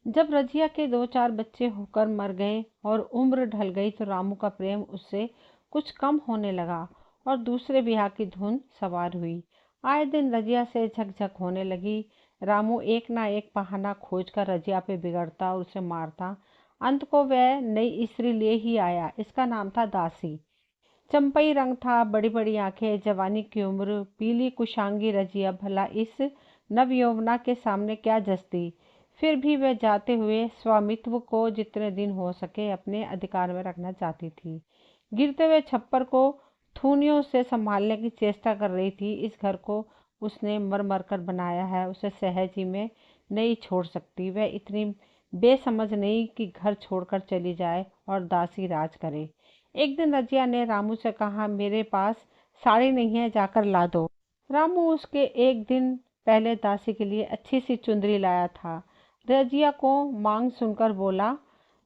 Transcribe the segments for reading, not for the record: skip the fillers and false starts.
जब रजिया के 2-4 बच्चे होकर मर गए और उम्र ढल गई तो रामू का प्रेम उससे कुछ कम होने लगा और दूसरे ब्याह की धुन सवार हुई। आए दिन रजिया से झकझक होने लगी। रामू एक ना एक बहाना खोजकर रजिया पे बिगड़ता और उसे मारता। अंत को वह नई स्त्री ले ही आया। इसका नाम था दासी। चंपई रंग था, बड़ी बड़ी आंखें, जवानी की उम्र, पीली कुशांगी रजिया भला इस नवयौवना के सामने क्या जचती। फिर भी वह जाते हुए स्वामित्व को जितने दिन हो सके अपने अधिकार में रखना चाहती थी। गिरते हुए छप्पर को थूनियों से संभालने की चेष्टा कर रही थी। इस घर को उसने मर मर कर बनाया है, उसे सहज ही में नहीं छोड़ सकती। वह इतनी बेसमझ नहीं कि घर छोड़कर चली जाए और दासी राज करे। एक दिन रजिया ने रामू से कहा, मेरे पास साड़ी नहीं है, जाकर ला दो। रामू उसके एक दिन पहले दासी के लिए अच्छी सी चुंदरी लाया था। रजिया को मांग सुनकर बोला,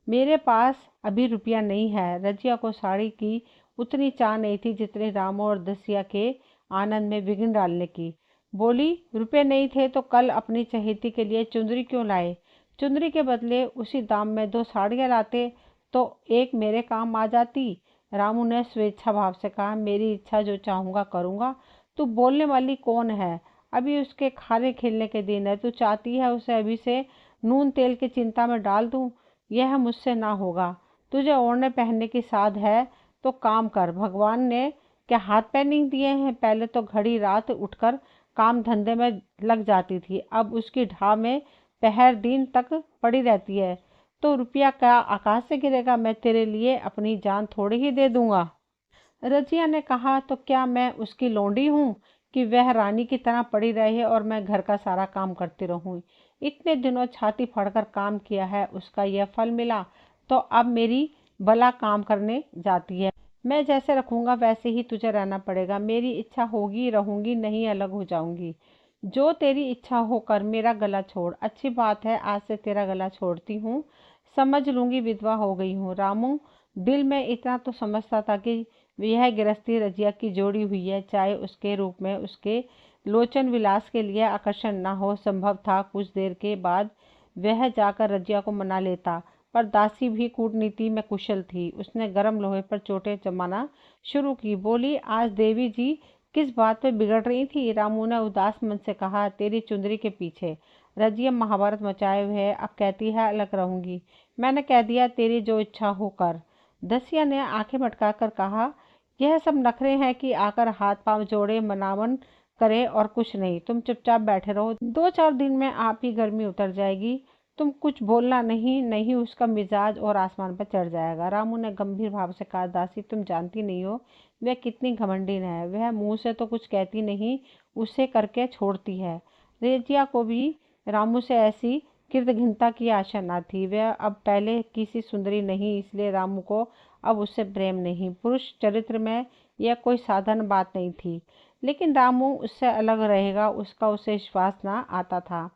मेरे पास अभी रुपया नहीं है। रजिया को साड़ी की उतनी चाह नहीं थी जितनी रामू और दसिया के आनंद में विघ्न डालने की। बोली, रुपये नहीं थे तो कल अपनी चहेती के लिए चुंदरी क्यों लाए? चुंदरी के बदले उसी दाम में 2 साड़ियाँ लाते तो एक मेरे काम आ जाती। रामू ने स्वेच्छा भाव से कहा, मेरी इच्छा, जो चाहूंगा करूंगा। तू बोलने वाली कौन है? अभी उसके खाने खेलने के दिन है। तू चाहती है उसे अभी से नून तेल की चिंता में डाल दूं? यह मुझसे ना होगा। तुझे ओढ़ने पहनने की साध है तो काम कर। भगवान ने क्या हाथ पैर नहीं दिए हैं? पहले तो घड़ी रात उठकर काम धंधे में लग जाती थी, अब उसकी ढाह में पहर दिन तक पड़ी रहती है। तो रुपया क्या आकाश से गिरेगा? मैं तेरे लिए अपनी जान थोड़ी ही दे दूंगा। रजिया ने कहा, तो क्या मैं उसकी लौंडी हूँ कि वह रानी की तरह पड़ी रहे और मैं घर का सारा काम करती रहूं? इतने दिनों छाती फाड़कर काम किया है, उसका यह फल मिला तो अब मेरी भला काम करने जाती है। मैं जैसे रखूंगा वैसे ही तुझे रहना पड़ेगा। मेरी इच्छा होगी रहूंगी, नहीं अलग हो जाऊंगी। जो तेरी इच्छा हो कर। मेरा गला छोड़। अच्छी बात है, आज से तेरा गला छोड़ती हूँ। समझ लूंगी विधवा हो गई हूँ। रामू दिल में इतना तो समझता था कि यह गृहस्थी रजिया की जोड़ी हुई है, चाहे उसके रूप में उसके लोचन विलास के लिए आकर्षण न हो। संभव था कुछ देर के बाद वह जाकर रजिया को मना लेता, पर दासी भी कूटनीति में कुशल थी। उसने गर्म लोहे पर चोटें जमाना शुरू की। बोली, आज देवी जी किस बात पे बिगड़ रही थी? रामू ने उदास मन से कहा, तेरी चुंदरी के पीछे। रजिया महाभारत मचाए हुए है, अब कहती है अलग रहूंगी। मैंने कह दिया, तेरी जो इच्छा हो कर। दसिया ने आंखें मटकाकर कहा, यह सब नखरे हैं कि आकर हाथ पांव जोड़े मनावन करे और कुछ नहीं। तुम चुपचाप बैठे रहो, 2-4 दिन में आप ही गर्मी उतर जाएगी। तुम कुछ बोलना नहीं, नहीं उसका मिजाज और आसमान पर चढ़ जाएगा। रामू ने गंभीर भाव से कहा, दासी तुम जानती नहीं हो वह कितनी घमंडी है। वह मुंह से तो कुछ कहती नहीं, उसे करके छोड़ती है। रेजिया को भी रामू से ऐसी कृतघ्नता की आशा न थी। वह अब पहले किसी सुंदरी नहीं, इसलिए रामू को अब उससे प्रेम नहीं। पुरुष चरित्र में यह कोई साधारण बात नहीं थी, लेकिन रामू उससे अलग रहेगा उसका उसे विश्वास न आता था।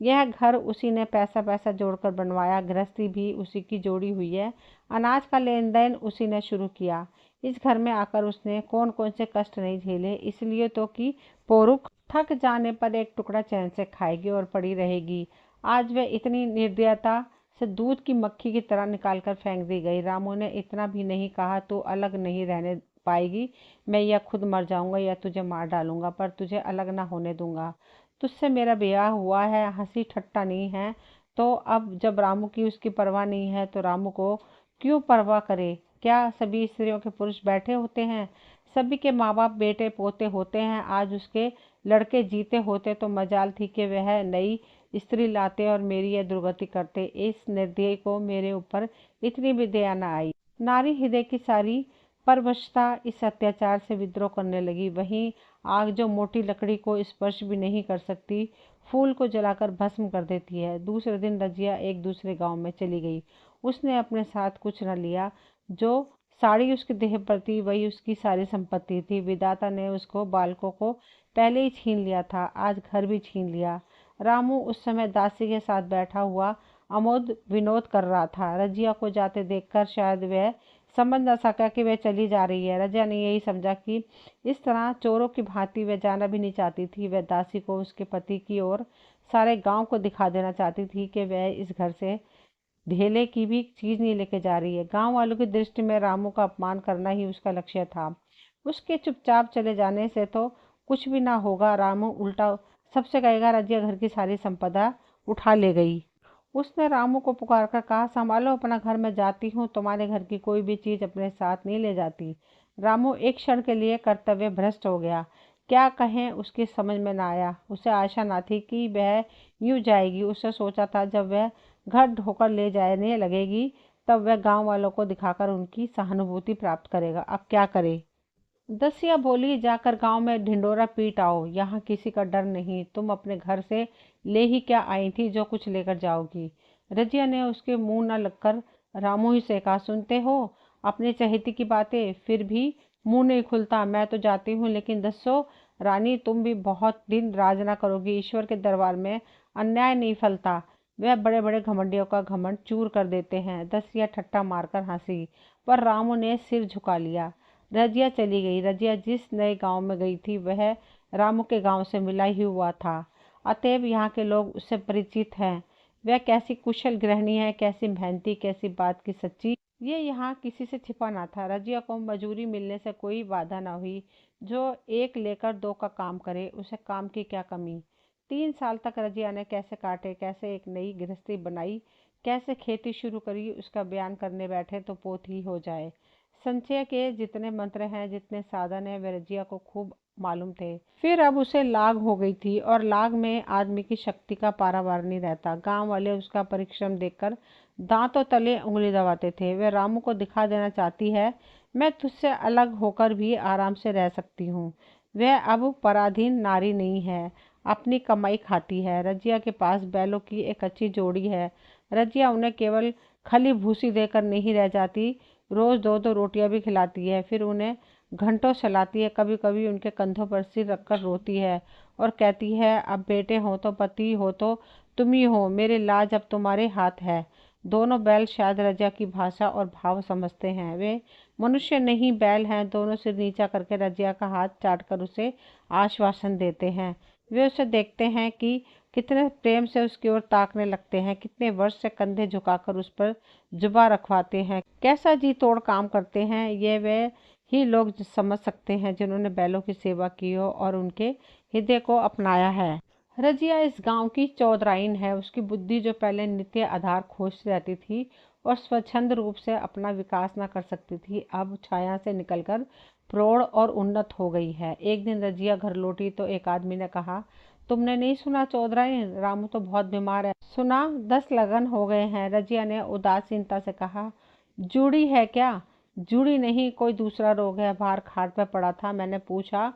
यह घर उसी ने पैसा पैसा जोड़कर बनवाया, गृहस्थी भी उसी की जोड़ी हुई है, अनाज का लेन देन उसी ने शुरू किया। इस घर में आकर उसने कौन कौन से कष्ट नहीं झेले, इसलिए तो कि पोरुख थक जाने पर एक टुकड़ा चैन से खाएगी और पड़ी रहेगी। आज वह इतनी निर्दयता से दूध की मक्खी की तरह निकाल कर फेंक दी गई। रामू ने इतना भी नहीं कहा, तू अलग नहीं रहने पाएगी, मैं या खुद मर जाऊंगा या तुझे मार डालूंगा, पर तुझे अलग ना होने दूंगा। तुझसे मेरा ब्याह हुआ है, हंसी ठट्टा नहीं है। तो अब जब रामू की उसकी परवाह नहीं है तो रामू को क्यों परवाह करे? क्या सभी स्त्रियों के पुरुष बैठे होते हैं? सभी के माँ बाप बेटे पोते होते हैं। आज उसके लड़के जीते होते तो मजाल थी कि वह नई स्त्री लाते और मेरी यह दुर्गति करते। इस निर्दयी को मेरे ऊपर इतनी भी दया न आई। नारी हृदय की सारी परवशता इस अत्याचार से विद्रोह करने लगी। वहीं आग जो मोटी लकड़ी को स्पर्श भी नहीं कर सकती, फूल को जलाकर भस्म कर देती है। दूसरे दिन रजिया एक दूसरे गांव में चली गई। उसने अपने साथ कुछ न लिया। जो साड़ी उसके देह पर थी वही उसकी सारी संपत्ति थी। विधाता ने उसको बालकों को पहले ही छीन लिया था, आज घर भी छीन लिया। रामू उस समय दासी के साथ बैठा हुआ अमोद विनोद कर रहा था। रजिया को जाते देखकर शायद वह समझ न सका कि वह चली जा रही है। रजिया ने यही समझा कि इस तरह चोरों की भांति वह जाना भी नहीं चाहती थी। वह दासी को उसके पति की ओर सारे गांव को दिखा देना चाहती थी कि वह इस घर से धेले की भी चीज नहीं लेके जा रही है। गांव वालों की दृष्टि में रामू का अपमान करना ही उसका लक्ष्य था। उसके चुपचाप चले जाने से तो कुछ भी ना होगा, रामू उल्टा सबसे कहेगा रजिया घर की सारी संपदा उठा ले गई। उसने रामू को पुकार कर कहा, संभालो अपना घर, मैं जाती हूँ, तुम्हारे घर की कोई भी चीज अपने साथ नहीं ले जाती। रामू एक क्षण के लिए कर्तव्य भ्रष्ट हो गया। क्या कहें उसकी समझ में ना आया। उसे आशा ना थी कि वह यूं जाएगी। उसने सोचा था जब वह घर ढोकर ले जाने लगेगी तब वह गांव वालों को दिखाकर उनकी सहानुभूति प्राप्त करेगा। अब क्या करे। दसिया बोली, जाकर गांव में ढिंडोरा पीट आओ, यहाँ किसी का डर नहीं। तुम अपने घर से ले ही क्या आई थी जो कुछ लेकर जाओगी। रजिया ने उसके मुंह न लगकर रामू ही से कहा, सुनते हो अपनी चहेती की बातें, फिर भी मुंह नहीं खुलता। मैं तो जाती हूँ, लेकिन दसो रानी तुम भी बहुत दिन राज ना करोगी। ईश्वर के दरबार में अन्याय नहीं फलता, वह बड़े बड़े घमंडियों का घमंड चूर कर देते हैं। दसिया ठट्ठा मारकर हंसी, पर रामू ने सिर झुका लिया। रजिया चली गई। रजिया जिस नए गांव में गई थी वह रामू के गांव से मिला ही हुआ था, अतएव यहाँ के लोग उससे परिचित हैं। वह कैसी कुशल गृहिणी है, कैसी मेहनती, कैसी बात की सच्ची, ये यहाँ किसी से छिपा ना था। रजिया को मजूरी मिलने से कोई बाधा ना हुई। जो एक लेकर दो का काम करे, उसे काम की क्या कमी। 3 साल तक रजिया ने कैसे काटे, कैसे एक नई गृहस्थी बनाई, कैसे खेती शुरू करी, उसका बयान करने बैठे तो पोथ ही हो जाए। संचय के जितने मंत्र हैं, जितने साधन हैं, वे रजिया को खूब मालूम थे। फिर अब उसे लाग हो गई थी, और लाग में आदमी की शक्ति का पारावार नहीं रहता। गांव वाले उसका परिश्रम देखकर दांतों तले उंगली दबाते थे। वह रामू को दिखा देना चाहती है, मैं तुझसे अलग होकर भी आराम से रह सकती हूँ। वह अब पराधीन नारी नहीं है, अपनी कमाई खाती है। रजिया के पास बैलों की एक अच्छी जोड़ी है। रजिया उन्हें केवल खली भूसी देकर नहीं रह जाती, रोज दो दो रोटियां भी खिलाती है, फिर उन्हें घंटों सहलाती है। कभी कभी उनके कंधों पर सिर रखकर रोती है और कहती है, अब बेटे हो तो पति हो तो तुम ही हो, मेरी लाज अब तुम्हारे हाथ है। दोनों बैल शायद रजिया की भाषा और भाव समझते हैं। वे मनुष्य नहीं बैल हैं। दोनों सिर नीचा करके रजिया का हाथ चाटकर उसे आश्वासन देते हैं। वे उसे देखते हैं कि कितने प्रेम से उसकी ओर ताकने लगते हैं, कितने वर्ष से कंधे झुकाकर उस पर जुबा रखवाते हैं, कैसा जी तोड़ काम करते हैं। ये वे ही लोग समझ सकते हैं जिन्होंने बैलों की सेवा की हो और उनके हृदय को अपनाया है। रजिया इस गांव की चौधराइन है। उसकी बुद्धि जो पहले नित्य आधार खोजती रहती थी और स्वच्छंद रूप से अपना विकास न कर सकती थी, अब छाया से निकलकर प्रौढ़ और उन्नत हो गई है। एक दिन रजिया घर लौटी तो एक आदमी ने कहा, तुमने नहीं सुना चौधराइन, रामू तो बहुत बीमार है। सुना, 10 लगन हो गए हैं। रजिया ने उदासीनता से कहा, जुड़ी है क्या। जुड़ी नहीं, कोई दूसरा रोग है। बाहर खाट पे पड़ा था, मैंने पूछा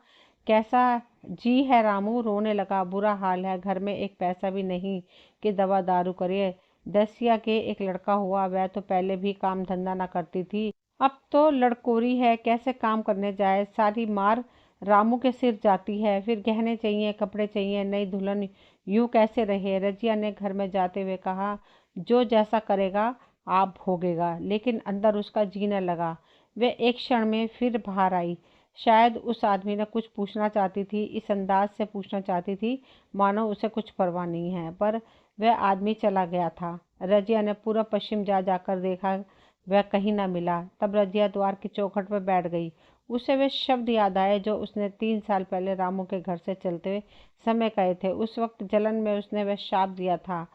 कैसा जी है। रामू रोने लगा, बुरा हाल है, घर में एक पैसा भी नहीं कि दवा दारू करे। दसिया के एक लड़का हुआ, वह तो पहले भी काम धंधा ना करती थी, अब तो लड़कोरी है, कैसे काम करने जाए। सारी मार रामू के सिर जाती है। फिर गहने चाहिए, कपड़े चाहिए, नई दुल्हन, यूं कैसे रहे। रजिया ने घर में जाते हुए कहा, जो जैसा करेगा आप भोगेगा, लेकिन अंदर उसका जीने लगा। वे एक क्षण में फिर बाहर आई। शायद उस आदमी ने कुछ पूछना चाहती थी, इस अंदाज से पूछना चाहती थी मानो उसे कुछ परवाह नहीं है, पर वह आदमी चला गया था। रजिया ने पूरा पश्चिम जा जाकर देखा, वह कहीं न मिला। तब रजिया द्वार की चौखट पर बैठ गई। उसे वे शब्द याद आए जो उसने 3 साल पहले रामू के घर से चलते समय कहे थे। उस वक्त जलन में उसने वह शाप दिया था।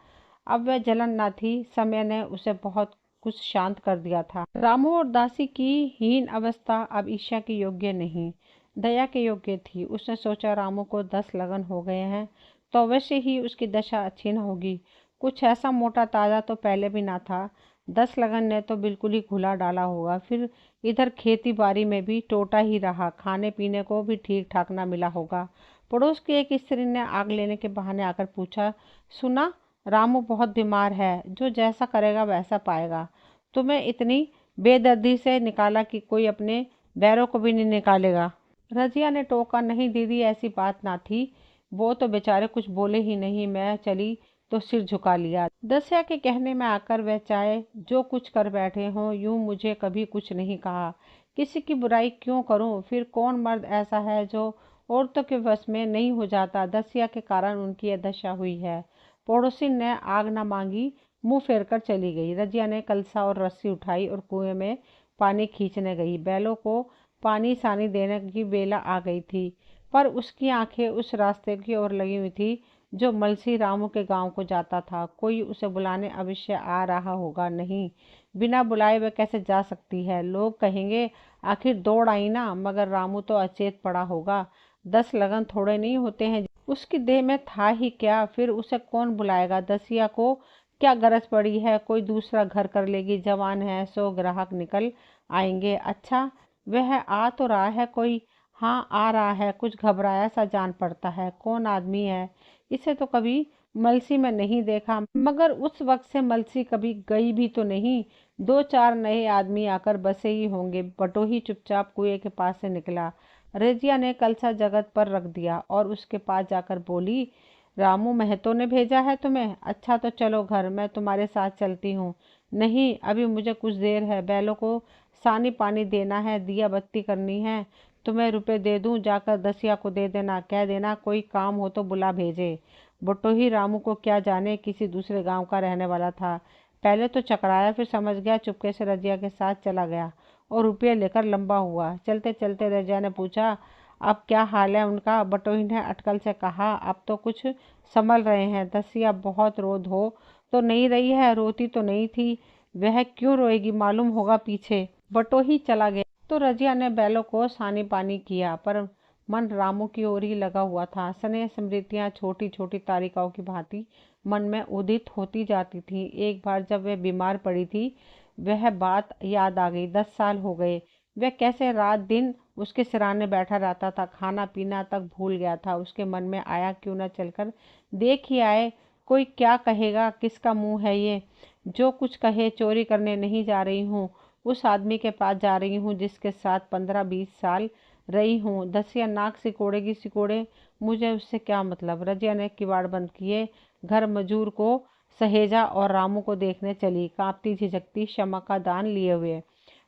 अब वह जलन न थी, समय ने उसे बहुत कुछ शांत कर दिया था। रामू और दासी की हीन अवस्था अब ईर्ष्या के योग्य नहीं, दया के योग्य थी। उसने सोचा, रामू को 10 लगन हो गए हैं तो अवश्य ही उसकी दशा अच्छी न होगी। कुछ ऐसा मोटा ताजा तो पहले भी ना था। 10 लगन ने तो बिल्कुल ही घुला डाला होगा। फिर इधर खेती बाड़ी में भी टोटा ही रहा, खाने पीने को भी ठीक ठाक ना मिला होगा। पड़ोस की एक स्त्री ने आग लेने के बहाने आकर पूछा, सुना रामू बहुत बीमार है, जो जैसा करेगा वैसा पाएगा। तुम्हें इतनी बेदर्दी से निकाला कि कोई अपने बैरों को भी नहीं निकालेगा। रजिया ने टोका, नहीं दीदी, ऐसी बात ना थी, वो तो बेचारे कुछ बोले ही नहीं, मैं चली तो सिर झुका लिया। दसिया के कहने में आकर वह चाहे जो कुछ कर बैठे हों, यूं मुझे कभी कुछ नहीं कहा। किसी की बुराई क्यों करूं। फिर कौन मर्द ऐसा है जो औरतों के वश में नहीं हो जाता। दसिया के कारण उनकी यह दशा हुई है। पड़ोसी ने आग न मांगी, मुंह फेर कर चली गई। रजिया ने कलसा और रस्सी उठाई और कुएं में पानी खींचने गई। बैलों को पानी सानी देने की बेला आ गई थी, पर उसकी आंखें उस रास्ते की ओर लगी हुई थी जो मलसी रामू के गांव को जाता था। कोई उसे बुलाने अवश्य आ रहा होगा। नहीं, बिना बुलाए वह कैसे जा सकती है? लोग कहेंगे आखिर दौड़ आई ना, मगर रामू तो अचेत पड़ा होगा। 10 लगन थोड़े नहीं होते हैं। उसकी देह में था ही क्या? फिर उसे कौन बुलाएगा? दसिया को क्या गरज पड़ी है? कोई दूसरा घर कर लेगी, जवान है, 100 ग्राहक निकल आएंगे। अच्छा, वह आ तो रहा है कोई? हाँ, आ रहा है। कुछ घबराया सा जान पड़ता है। कौन आदमी है? इसे तो कभी मलसी में नहीं देखा, मगर उस वक्त से मलसी कभी गई भी तो नहीं। 2-4 नए आदमी आकर बसे ही होंगे। बटोही चुपचाप कुएं के पास से निकला। रेजिया ने कलसा जगत पर रख दिया और उसके पास जाकर बोली, रामू महतो ने भेजा है तुम्हें? अच्छा तो चलो घर, मैं तुम्हारे साथ चलती हूँ। नहीं, अभी मुझे कुछ देर है। बैलों को सानी पानी देना है, दिया बत्ती करनी है। तुम्हें रुपए दे दूं, जाकर दसिया को दे देना। कह देना कोई काम हो तो बुला भेजे। बटोही रामू को क्या जाने, किसी दूसरे गांव का रहने वाला था। पहले तो चकराया, फिर समझ गया। चुपके से रजिया के साथ चला गया और रुपये लेकर लंबा हुआ। चलते चलते रजिया ने पूछा, अब क्या हाल है उनका? बटोही ने अटकल से कहा, अब तो कुछ संभल रहे हैं। दसिया बहुत रो धो तो नहीं रही है? रोती तो नहीं थी। वह क्यों रोएगी? मालूम होगा पीछे। बटोही चला गया तो रजिया ने बैलों को सानी पानी किया, पर मन रामू की ओर ही लगा हुआ था। स्नेह स्मृतियां छोटी छोटी तारिकाओं की भांति मन में उदित होती जाती थी। एक बार जब वह बीमार पड़ी थी, वह बात याद आ गई। 10 साल हो गए। वह कैसे रात दिन उसके सिराने बैठा रहता था, खाना पीना तक भूल गया था। उसके मन में आया, क्यों न चलकर देख ही आए। कोई क्या कहेगा? किसका मुंह है ये? जो कुछ कहे। चोरी करने नहीं जा रही हूँ, उस आदमी के पास जा रही हूँ जिसके साथ 15-20 साल रही हूँ। दसिया नाक सिकोड़ेगी सिकोड़े, मुझे उससे क्या मतलब। रजिया ने किवाड़ बंद किए, घर मजूर को सहेजा और रामू को देखने चली, कांपती झिझकती, क्षमा का दान लिए हुए।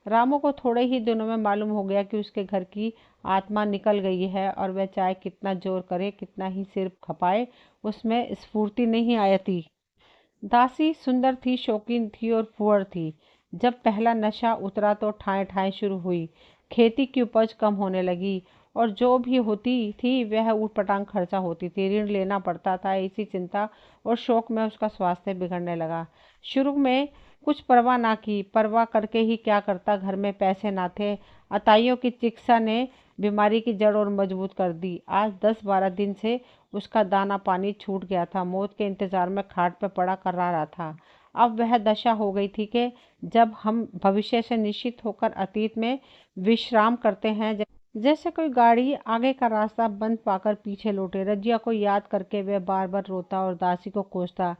रामू को थोड़े ही दिनों में मालूम हो गया कि उसके घर की आत्मा निकल गई है, और वह चाहे कितना जोर करे, कितना ही सिर खपाए, उसमें स्फूर्ति नहीं आती। दासी सुंदर थी, शौकीन थी और फुहर थी। जब पहला नशा उतरा तो ठाए ठाए शुरू हुई। खेती की उपज कम होने लगी और जो भी होती थी वह ऊटपटांग खर्चा होती थी। ऋण लेना पड़ता था। इसी चिंता और शौक में उसका स्वास्थ्य बिगड़ने लगा। शुरू में कुछ परवाह ना की, परवाह करके ही क्या करता, घर में पैसे ना थे। अताइयों की चिकित्सा ने बीमारी की जड़ और मजबूत कर दी। आज 10-12 दिन से उसका दाना पानी छूट गया था। मौत के इंतजार में खाट पर पड़ा कर रहा था। अब वह दशा हो गई थी कि जब हम भविष्य से निश्चित होकर अतीत में विश्राम करते हैं, जैसे कोई गाड़ी आगे का रास्ता बंद पाकर पीछे लौटे। रजिया को याद करके वह बार बार रोता और दासी को कोसता,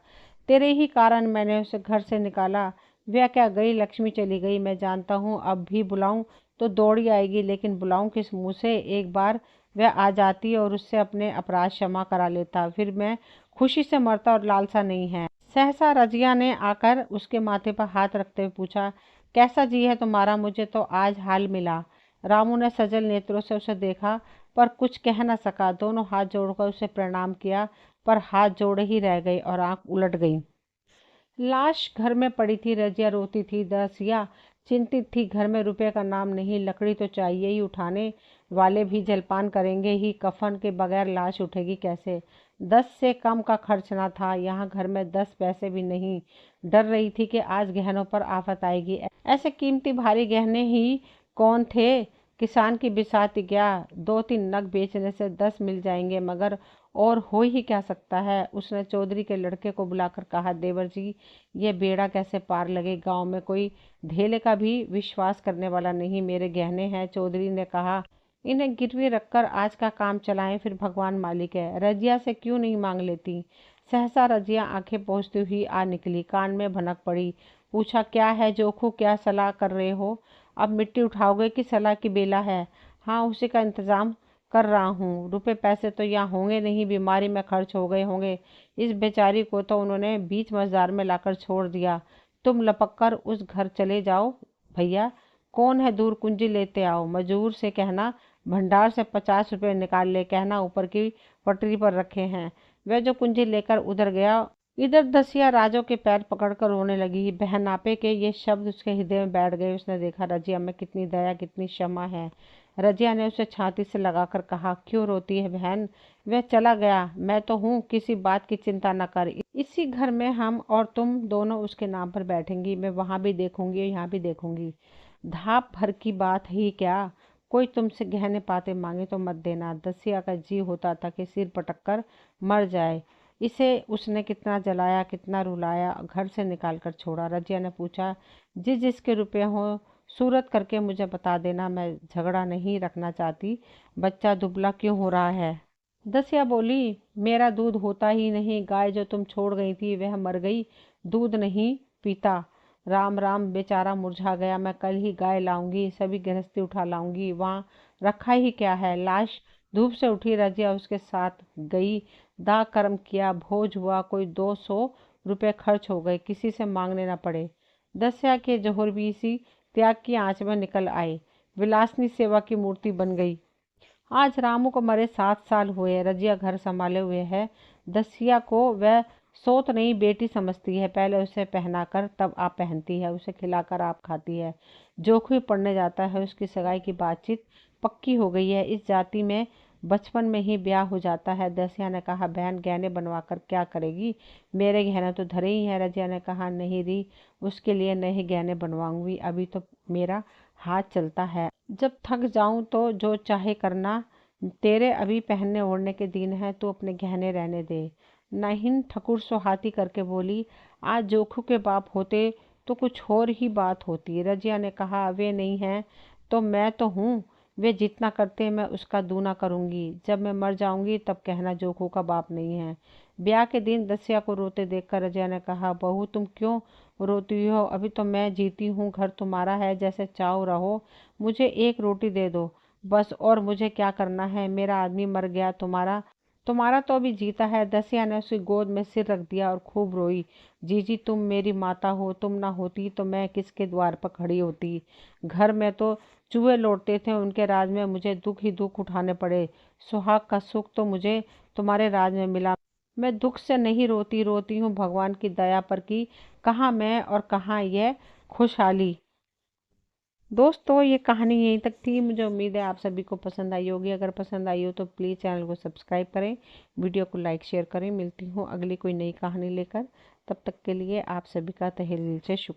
तेरे ही कारण मैंने उसे घर से निकाला। वह क्या गई? लक्ष्मी चली गई, मैं जानता हूँ। अब भी बुलाऊं तो दौड़ी आएगी, लेकिन बुलाऊं किस मुंह से? एक बार वह आ जाती और उससे अपने अपराध क्षमा करा लेता, फिर मैं खुशी से मरता और लालसा नहीं है। सहसा रजिया ने आकर उसके माथे पर हाथ रखते हुए पूछा, कैसा जी है तुम्हारा? मुझे तो आज हाल मिला। रामू ने सजल नेत्रों से उसे देखा, पर कुछ कह न सका। दोनों हाथ जोड़कर उसे प्रणाम किया, पर हाथ जोड़े ही रह गए और आंख उलट गई। लाश घर में पड़ी थी। रजिया रोती थी। दसिया चिंतित थी। घर में रुपए का नाम नहीं, लकड़ी तो चाहिए ही। उठाने वाले भी जलपान करेंगे ही, कफन के बगैर लाश उठेगी कैसे? 10 से कम का खर्च ना था। यहाँ घर में 10 पैसे भी नहीं। डर रही थी कि आज गहनों पर आफत आएगी। ऐसे कीमती भारी गहने ही कौन थे? किसान की बिसाती क्या? 2-3 नग बेचने से 10 मिल जाएंगे, मगर और हो ही क्या सकता है? उसने चौधरी के लड़के को बुलाकर कहा, देवर जी, ये बेड़ा कैसे पार लगे? गांव में कोई धेले का भी विश्वास करने वाला नहीं। मेरे गहने हैं। चौधरी ने कहा, इन्हें गिरवी रखकर आज का काम चलाएं, फिर भगवान मालिक है। रजिया से क्यों नहीं मांग लेती? सहसा रजिया आंखें पोंछती हुई आ निकली, कान में भनक पड़ी। पूछा, क्या है जोखू? क्या सलाह कर रहे हो? अब मिट्टी उठाओगे कि सलाह की बेला है? हाँ, उसी का इंतजाम कर रहा हूँ। रुपए पैसे तो यहाँ होंगे नहीं, बीमारी में खर्च हो गए होंगे। इस बेचारी को तो उन्होंने बीच मझधार में लाकर छोड़ दिया। तुम लपक कर उस घर चले जाओ। भैया कौन है? दूर कुंजी लेते आओ। मजूर से कहना भंडार से 50 रुपये निकाल ले। कहना ऊपर की पटरी पर रखे हैं। वह जो कुंजी लेकर उधर गया, इधर दसिया राजो के पैर पकड़कर रोने लगी। बहनापे के ये शब्द उसके हृदय में बैठ गए। उसने देखा रजिया में कितनी दया, कितनी क्षमा है। रजिया ने उसे छाती से लगाकर कहा, क्यों रोती है बहन? वह चला गया, मैं तो हूँ, किसी बात की चिंता न कर। इसी घर में हम और तुम दोनों उसके नाम पर बैठेंगी। मैं वहां भी देखूंगी, यहाँ भी देखूंगी। धाप भर की बात ही क्या, कोई तुमसे गहने पाते मांगे तो मत देना। दसिया का जी होता था कि सिर पटक कर मर जाए। इसे उसने कितना जलाया, कितना रुलाया, घर से निकाल कर छोड़ा। रजिया ने पूछा, जिस जिसके रुपए हो सूरत करके मुझे बता देना, मैं झगड़ा नहीं रखना चाहती। बच्चा दुबला क्यों हो रहा है? दसिया बोली, मेरा दूध होता ही नहीं। गाय जो तुम छोड़ गई थी वह मर गई, दूध नहीं पीता। राम राम, बेचारा मुरझा गया। मैं कल ही गाय लाऊंगी, सभी गृहस्थी उठा लाऊंगी। वहाँ रखा ही क्या है? लाश। धूप से उठी रजिया उसके साथ गई। दाग कर्म किया, भोज हुआ, कोई 200 रुपये खर्च हो गए, किसी से मांगने न पड़े। दसिया के जौहर भी सी त्याग की आंच में निकल आए, विलासनी सेवा की मूर्ति बन गई। आज रामू को मरे 7 साल हुए। रजिया घर संभाले हुए है। दसिया को वह सोत नहीं बेटी समझती है। पहले उसे पहनाकर तब आप पहनती है, उसे खिलाकर आप खाती है। जोखिम पड़ने जाता है, उसकी सगाई की बातचीत पक्की हो गई है। इस जाति में बचपन में ही ब्याह हो जाता है। दसिया ने कहा, बहन गहने बनवा कर क्या करेगी? मेरे गहने तो धरे ही हैं। रजिया ने कहा, नहीं री, उसके लिए नए गहने बनवाऊंगी, अभी तो मेरा हाथ चलता है। जब थक जाऊं तो जो चाहे करना। तेरे अभी पहनने ओढ़ने के दिन है, तू अपने गहने रहने दे। नाहिन ठकुर सोहाती करके बोली, आज जोखू के बाप होते तो कुछ और ही बात होती। रजिया ने कहा, वे नहीं हैं तो मैं तो हूँ, वे जितना करते मैं उसका दूना करूंगी। जब मैं मर जाऊंगी तब कहना जोखू का बाप नहीं है। ब्याह के दिन दसिया को रोते देखकर रजिया ने कहा, बहू तुम क्यों रोती हो? अभी तो मैं जीती हूँ, घर तुम्हारा है, जैसे चाहो रहो, मुझे एक रोटी दे दो बस। और मुझे क्या करना है? मेरा आदमी मर गया, तुम्हारा तुम्हारा तो अभी जीता है। दसिया ने उसकी गोद में सिर रख दिया और खूब रोई। जीजी तुम मेरी माता हो, तुम ना होती तो मैं किसके द्वार पर खड़ी होती? घर में तो चूहे लौटते थे, उनके राज में मुझे दुख ही दुख उठाने पड़े। सुहाग का सुख तो मुझे तुम्हारे राज में मिला। मैं दुख से नहीं रोती, रोती हूँ भगवान की दया पर कि कहाँ मैं और कहाँ यह खुशहाली। दोस्तों ये कहानी यहीं तक थी। मुझे उम्मीद है आप सभी को पसंद आई होगी। अगर पसंद आई हो तो प्लीज़ चैनल को सब्सक्राइब करें, वीडियो को लाइक शेयर करें। मिलती हूँ अगली कोई नई कहानी लेकर। तब तक के लिए आप सभी का तहे दिल से शुक्रिया।